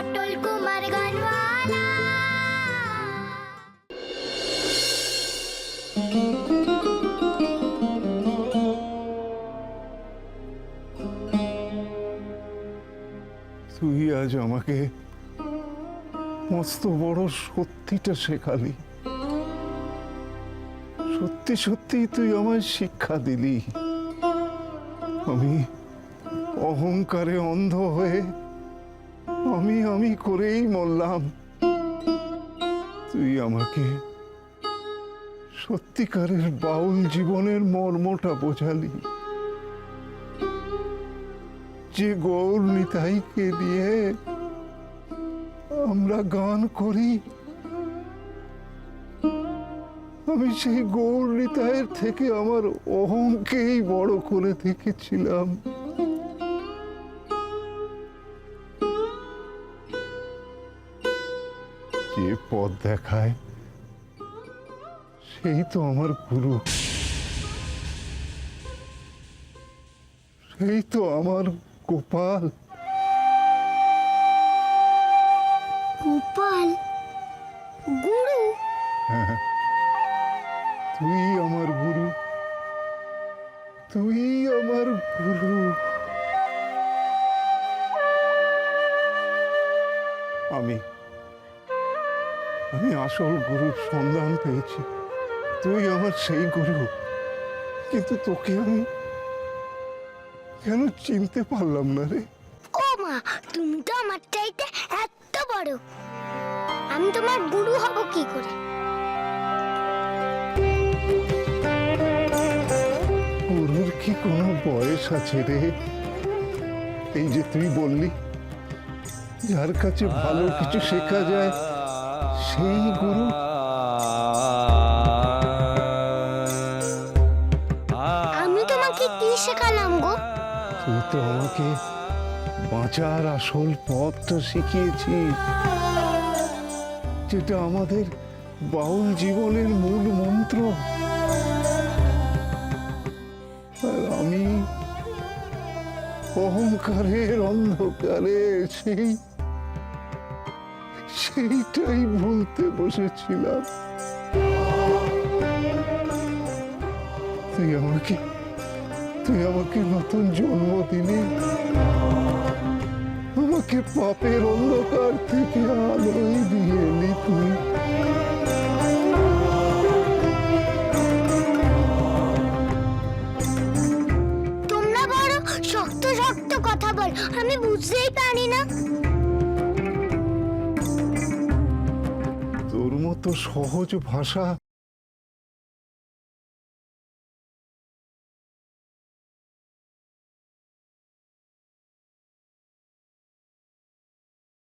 অটল কুমার গানওয়ালা। তুই আজ আমাকে মস্ত বড় সত্যিটা শেখালি। সত্যি সত্যি তুই আমায় শিক্ষা দিলি। আমি অহংকারে অন্ধ হয়ে আমি আমি করেই মরলাম। তুই আমাকে সত্যিকারের বাউল জীবনের মর্মটা বোঝালি, যে গৌর নিতাইকে নিয়ে আমরা গান করি। আমি সেই গৌর নিতাইয়ের থেকে আমার অহংকেই বড় করে দেখেছিলাম। যে পথ দেখায় সেই তো আমার গুরু, সেই তো আমার গোপাল। গোপাল গুরু? তুই আমার গুরু, তুই আমার গুরু। আমি আমি আসল গুরুর সন্ধান পেয়েছি। তুই আমার সেই গুরু, কিন্তু তোকে আমি কেন চিনতে পারলাম না রে? ও মা, তুমি তো আমার চাইতে এত বড়, আমি তোমার গুরু হব কি করে? গুরুর কি কোনো বয়স আছে রে? এই যে তুই বললি, যার কাছে ভালো কিছু শেখা যায় সেই গুরু। আমি তোমাকে কি শেখালাম গো? তুই তো আমাকে বাঁচার আসল পথটা শিখিয়েছিস, যেটা আমাদের বাউল জীবনের মূল মন্ত্র। আর আমি অহংকারের অন্ধকারে সেইটাই ভুলতে বসেছিলাম। তুই আমাকে নতুন জন্ম দিলি, আমাকে পাপের অন্ধকার থেকে আলোয় দিয়ে এলি তুই। তোমরা বড় শক্ত শক্ত কথা বল, আমি বুঝতেই পারি না। তোর মতো সহজ ভাষা